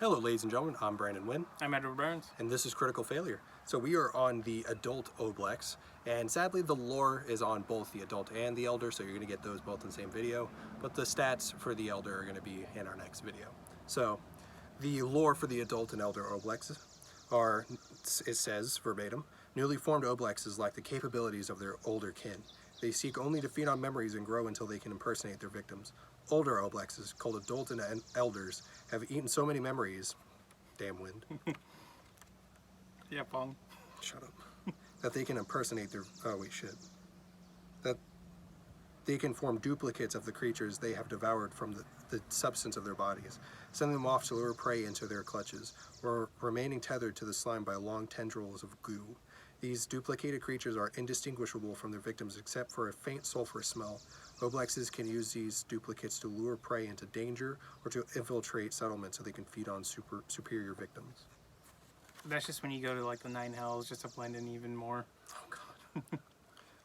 Hello ladies and gentlemen, I'm Brandon Wynn. I'm Edward Burns. And this is Critical Failure. So we are on the Adult Oblex, and sadly the lore is on both the Adult and the Elder, so you're going to get those both in the same video, but the stats for the Elder are going to be in our next video. So the lore for the Adult and Elder Oblexes are, it says verbatim, newly formed Oblexes lack the capabilities of their older kin. They seek only to feed on memories and grow until they can impersonate their victims. Older Oblexes, called Adult and Elders, have eaten so many memories, damn wind. Yeah, Pong. Shut up. That they can impersonate their, oh wait, shit. That they can form duplicates of the creatures they have devoured from the substance of their bodies, sending them off to lure prey into their clutches, or remaining tethered to the slime by long tendrils of goo. These duplicated creatures are indistinguishable from their victims except for a faint sulfurous smell. Oblexes can use these duplicates to lure prey into danger or to infiltrate settlements so they can feed on superior victims. That's just when you go to like the 9 hells just to blend in even more. Oh god.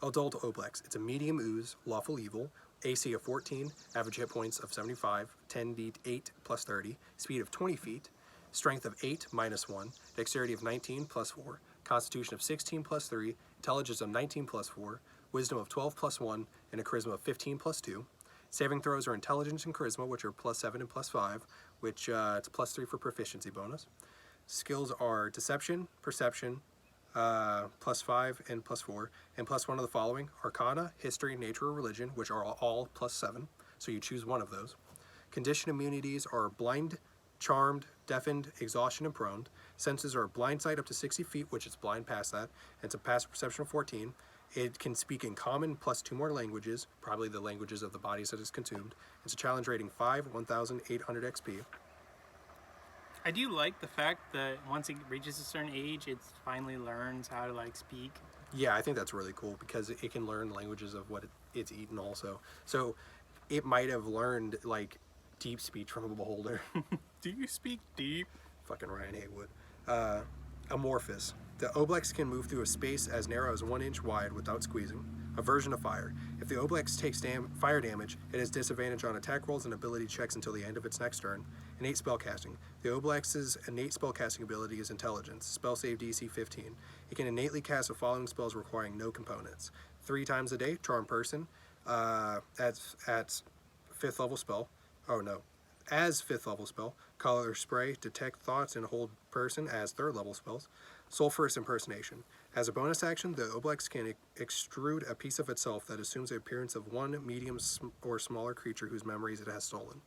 Adult Oblex. It's a medium ooze, lawful evil, AC of 14, average hit points of 75, 10d8 plus 30, speed of 20 feet, strength of 8 minus 1, dexterity of 19 plus 4, constitution of 16 plus 3, intelligence of 19 plus 4, wisdom of 12 plus 1, and a charisma of 15 plus 2. Saving throws are intelligence and charisma, which are plus 7 and plus 5, which it's plus 3 for proficiency bonus. Skills are deception, perception, plus 5 and plus 4, and plus 1 of the following: Arcana, History, Nature, or Religion, which are all plus 7, so you choose one of those. Condition immunities are blind, charmed, deafened, exhaustion, and prone. Senses are blind sight up to 60 feet, which is blind past that, and it's a passive perception of 14. It can speak in common plus 2 more languages, probably the languages of the bodies that it's consumed. It's a challenge rating 5, 1,800 XP. I do like the fact that once it reaches a certain age, it finally learns how to like speak. Yeah, I think that's really cool because it can learn languages of what it's eaten also. So it might have learned like deep speech from a beholder. Do you speak deep? Fucking Ryan Haywood. Amorphous. The Oblex can move through a space as narrow as 1 inch wide without squeezing. Aversion to fire. If the Oblex takes fire damage, it has disadvantage on attack rolls and ability checks until the end of its next turn. Innate spellcasting. The Oblex's innate spellcasting ability is Intelligence. Spell save DC 15. It can innately cast the following spells requiring no components: 3 times a day, Charm Person, at 5th level spell. Oh no. As 5th level spell, Color Spray, Detect Thoughts, and Hold Person as 3rd level spells. Sulfurous Impersonation. As a bonus action, the Oblex can extrude a piece of itself that assumes the appearance of one medium or smaller creature whose memories it has stolen.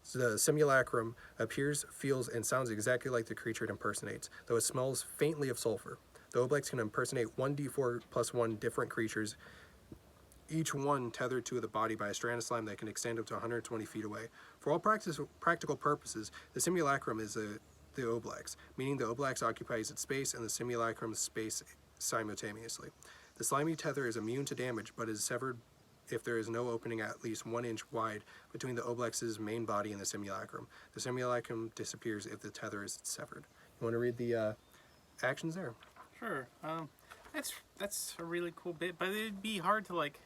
So the simulacrum appears, feels, and sounds exactly like the creature it impersonates, though it smells faintly of sulfur. The Oblex can impersonate 1d4 plus 1 different creatures, each one tethered to the body by a strand of slime that can extend up to 120 feet away. For all practical purposes, the simulacrum is the Oblex, meaning the Oblex occupies its space and the simulacrum's space simultaneously. The slimy tether is immune to damage, but is severed if there is no opening at least 1 inch wide between the Oblex's main body and the simulacrum. The simulacrum disappears if the tether is severed. You want to read the actions there? Sure. That's a really cool bit, but it'd be hard to like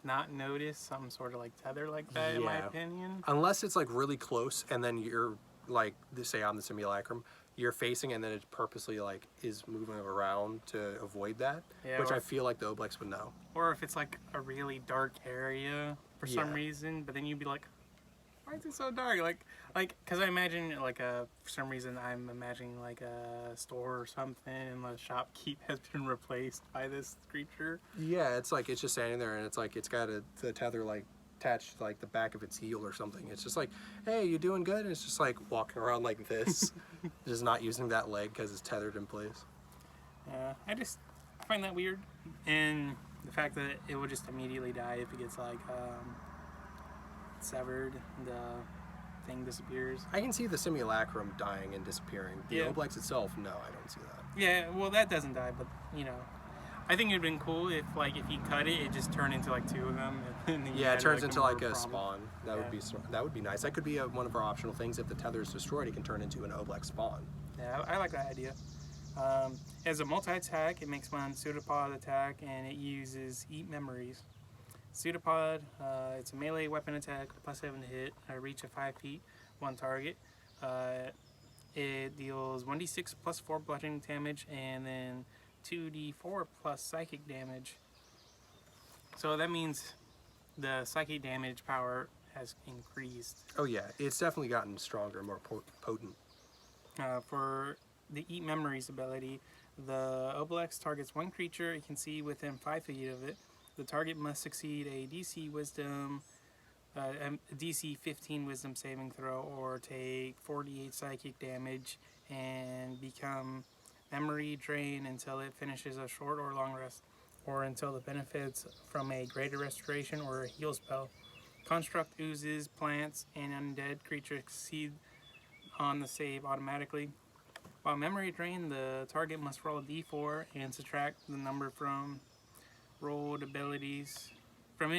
not notice some sort of like tether like that, in my opinion. Unless it's like really close and then you're like, say on the simulacrum, you're facing and then it purposely like is moving around to avoid that, which I feel like the Oblex would know. Or if it's like a really dark area for some reason, but then you'd be like, why is it so dark? Like, cause I imagine like for some reason I'm imagining like a store or something and the shopkeep has been replaced by this creature. Yeah, it's like, it's just standing there and it's like, it's got the tether like attached to like the back of its heel or something. It's just like, hey, you doing good? And it's just like walking around like this, just not using that leg because it's tethered in place. I find that weird, and the fact that it will just immediately die if it gets like severed, the thing disappears. I can see the simulacrum dying and disappearing. The Oblex itself, no, I don't see that. Yeah, well, that doesn't die, but you know, I think it'd been cool if like if you cut it, it just turned into like 2 of them. And then it turns into like a spawn. That would be nice. That could be one of our optional things. If the tether is destroyed, it can turn into an Oblex spawn. Yeah, I like that idea. As a multi-attack, it makes one pseudopod attack, and it uses Eat Memories. Pseudopod, it's a melee weapon attack, +7 to hit, a reach of 5 feet, 1 target. it deals 1d6 plus 4 bludgeoning damage, and then 2d4 plus psychic damage. So that means the psychic damage power has increased. Oh yeah, it's definitely gotten stronger, more potent. For the Eat Memories ability, the Oblex targets one creature it can see within 5 feet of it. The target must succeed a DC 15 Wisdom saving throw, or take 48 psychic damage and become memory drain until it finishes a short or long rest, or until the benefits from a greater restoration or a heal spell. Construct oozes, plants, and undead creatures succeed on the save automatically. While memory drain, the target must roll a d4 and subtract the number from rolled abilities from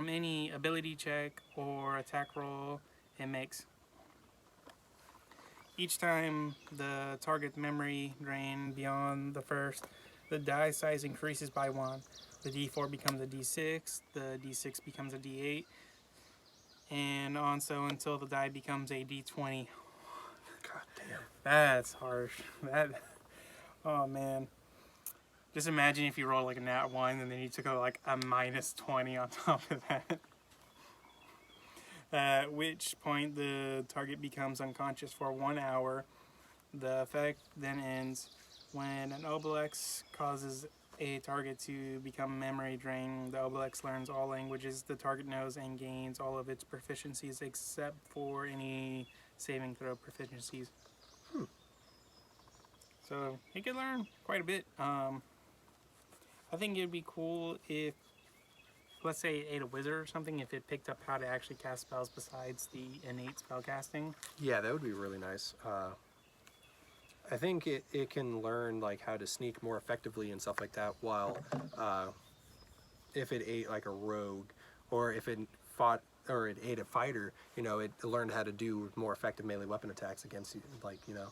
any ability check or attack roll it makes. Each time the target memory drain beyond the first, the die size increases by 1. The d4 becomes a d6, the d6 becomes a d8, and on so until the die becomes a d20. God damn. That's harsh. Oh man. Just imagine if you roll like a nat 1 and then you took like a minus 20 on top of that. At which point the target becomes unconscious for 1 hour. The effect then ends. When an Oblex causes a target to become memory drained, the Oblex learns all languages the target knows and gains all of its proficiencies except for any saving throw proficiencies. So he could learn quite a bit. I think it'd be cool if, let's say, it ate a wizard or something, if it picked up how to actually cast spells besides the innate spellcasting. Yeah, that would be really nice. I think it can learn like how to sneak more effectively and stuff like that, while if it ate like a rogue, or if it fought, or it ate a fighter, you know, it learned how to do more effective melee weapon attacks against you, like, you know,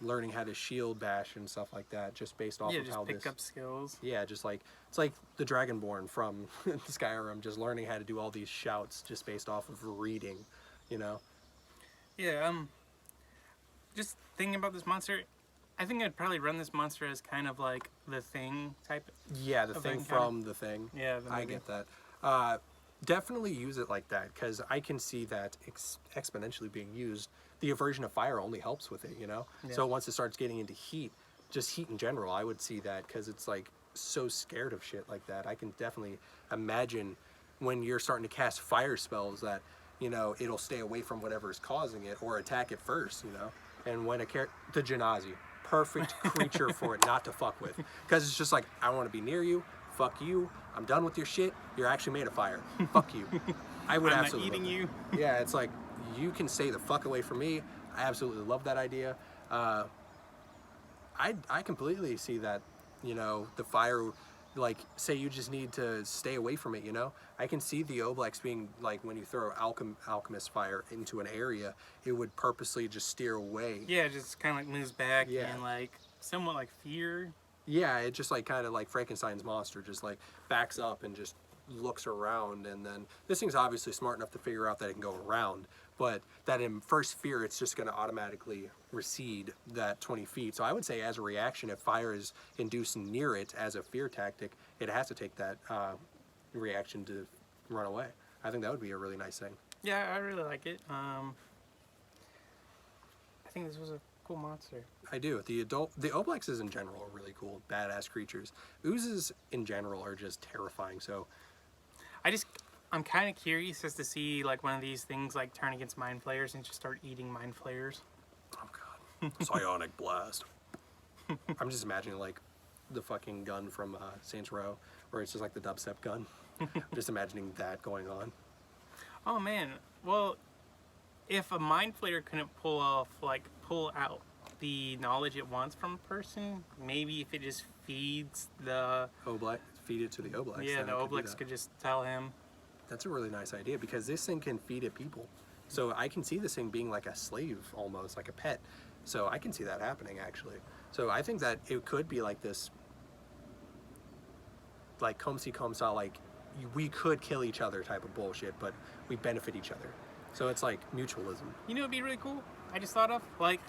learning how to shield bash and stuff like that, just based off of how just pick up skills. Yeah, just like, it's like the Dragonborn from Skyrim, just learning how to do all these shouts just based off of reading, you know? Yeah, just thinking about this monster, I think I'd probably run this monster as kind of like the Thing type. Yeah, the Thing from the Thing. Yeah, I get that. Definitely use it like that, because I can see that exponentially being used. The aversion of fire only helps with it, you know? Yeah. So once it starts getting into heat, just heat in general, I would see that, because it's like so scared of shit like that. I can definitely imagine when you're starting to cast fire spells that, you know, it'll stay away from whatever is causing it, or attack it first, you know? And when the Genasi, perfect creature for it not to fuck with, because it's just like, I want to be near you. Fuck you. I'm done with your shit. You're actually made of fire. Fuck you. I would I'm absolutely not eating you. Yeah, it's like, you can stay the fuck away from me. I absolutely love that idea. I completely see that, you know, the fire, like, say you just need to stay away from it, you know? I can see the Oblex being, like, when you throw alchemist fire into an area, it would purposely just steer away. Yeah, just kind of like moves back Yeah. and like somewhat like fear. Yeah, it just like kind of like Frankenstein's monster, just like backs up and just looks around, and then this thing's obviously smart enough to figure out that it can go around, but that in first fear it's just going to automatically recede that 20 feet. So I would say, as a reaction, if fire is induced near it as a fear tactic, it has to take that reaction to run away. I think that would be a really nice thing. Yeah, I really like it. I think this was a cool monster. I do. The Oblexes in general are really cool, badass creatures. Oozes in general are just terrifying. So I'm kind of curious as to see like one of these things like turn against Mind Flayers and just start eating Mind Flayers. Oh god. Psionic blast. I'm just imagining like the fucking gun from Saints Row, where it's just like the dubstep gun. Just imagining that going on. Oh man. Well, if a Mind Flayer couldn't pull out the knowledge it wants from a person, maybe if it just feeds the Oblex, feed it to the Oblex. Yeah, then the it Oblex could just tell him. That's a really nice idea, because this thing can feed it people. So I can see this thing being like a slave, almost like a pet. So I can see that happening, actually. So I think that it could be like this, like comme si comme ça, like we could kill each other type of bullshit, but we benefit each other. So it's like mutualism. You know, it'd be really cool. I just thought of? Like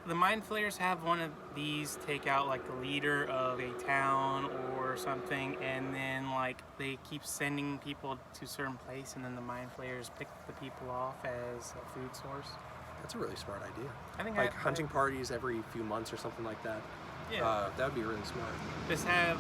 the Mind Flayers have one of these take out like the leader of a town or something, and then like they keep sending people to a certain place, and then the Mind Flayers pick the people off as a food source. That's a really smart idea. I think like hunting parties every few months or something like that. Yeah. That would be really smart. Just have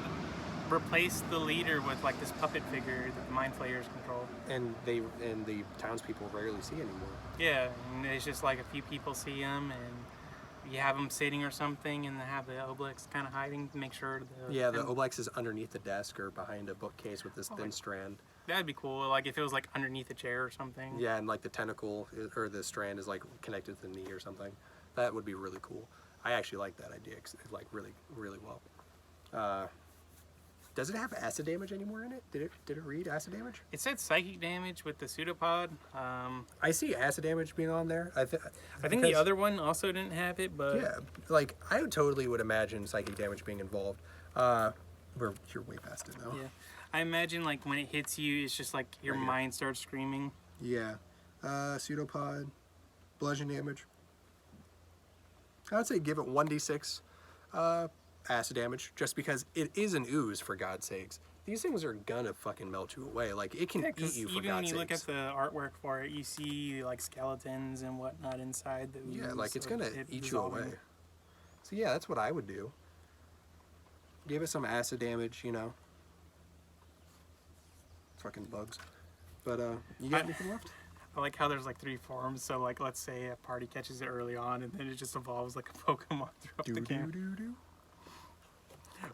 replace the leader with like this puppet figure that the Mind Flayers control. And the townspeople rarely see anymore. Yeah, and it's just like a few people see him, and you have him sitting or something, and have the Oblex kind of hiding to make sure. The Oblex is underneath the desk or behind a bookcase with this thin strand. That'd be cool. Like if it was like underneath a chair or something. Yeah, and like the tentacle or the strand is like connected to the knee or something. That would be really cool. I actually like that idea, like really, really well. Does it have acid damage anymore in it? Did it read acid damage? It said psychic damage with the pseudopod. I see acid damage being on there. I think the other one also didn't have it, but yeah, like I totally would imagine psychic damage being involved. You're way past it though. Yeah, I imagine like when it hits you, it's just like your mind starts screaming. Yeah, pseudopod, bludgeon damage. I would say give it 1d6 acid damage, just because it is an ooze, for God's sakes. These things are gonna fucking melt you away. Like, it can eat you, for God's sakes. Even when you look at the artwork for it, you see like skeletons and whatnot inside the ooze. Yeah, like it's gonna eat you away. So yeah, that's what I would do. Give it some acid damage, you know. Fucking bugs. But you got anything left? I like how there's like 3 forms. So like, let's say a party catches it early on, and then it just evolves like a Pokemon throughout the camp.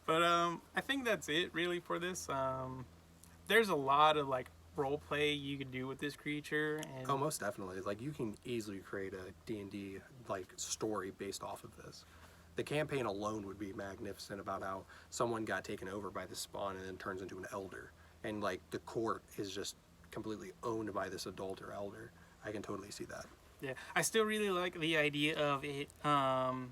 But I think that's it really for this. There's a lot of like role play you could do with this creature. And oh, most definitely. Like, you can easily create a D&D like story based off of this. The campaign alone would be magnificent, about how someone got taken over by the spawn and then turns into an elder, and like the court is just completely owned by this adult or elder. I can totally see that. Yeah, I still really like the idea of it,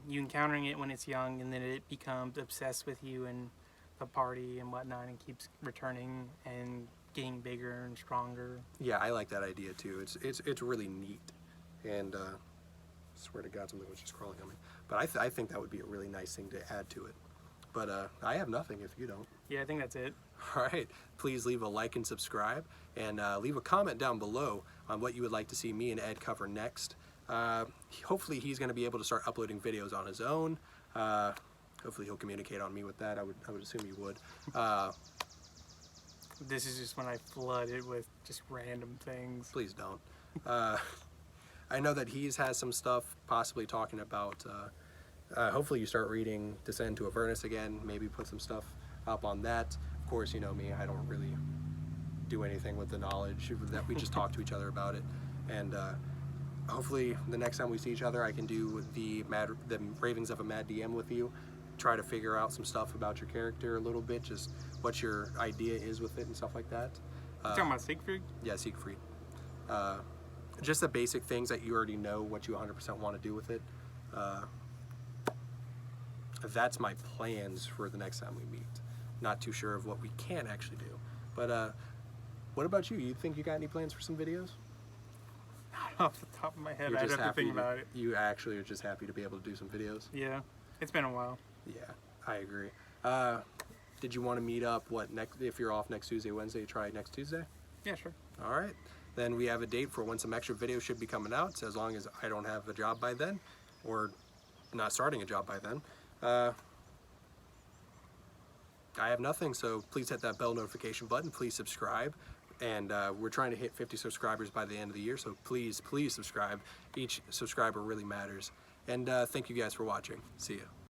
you encountering it when it's young, and then it becomes obsessed with you and the party and whatnot, and keeps returning and getting bigger and stronger. Yeah, I like that idea too. It's really neat, and swear to God, something was just crawling on me. But I think that would be a really nice thing to add to it. But I have nothing if you don't. Yeah, I think that's it. All right, please leave a like and subscribe, and leave a comment down below on what you would like to see me and Ed cover next. Hopefully he's going to be able to start uploading videos on his own. Hopefully he'll communicate on me with that. I would assume he would. This is just when I flood it with just random things. Please don't. I know that he's has some stuff possibly talking about, hopefully you start reading Descend to Avernus again, maybe put some stuff up on that. Of course, you know me, I don't really do anything with the knowledge that we just talk to each other about it. And hopefully the next time we see each other, I can do the Ravings of a Mad DM with you, try to figure out some stuff about your character a little bit, just what your idea is with it and stuff like that. You talking about Siegfried? Yeah, Siegfried. Just the basic things that you already know what you 100% want to do with it. That's my plans for the next time we meet. Not too sure of what we can actually do. But what about you? You think you got any plans for some videos? Not off the top of my head, I'd have to think about it. You actually are just happy to be able to do some videos? Yeah, it's been a while. Yeah, I agree. Did you want to meet up, if you're off next Tuesday, Wednesday, try next Tuesday? Yeah, sure. All right. Then we have a date for when some extra videos should be coming out, so as long as I don't have a job by then, or not starting a job by then. I have nothing, so please hit that bell notification button. Please subscribe. And we're trying to hit 50 subscribers by the end of the year, so please, please subscribe. Each subscriber really matters. And thank you guys for watching. See ya.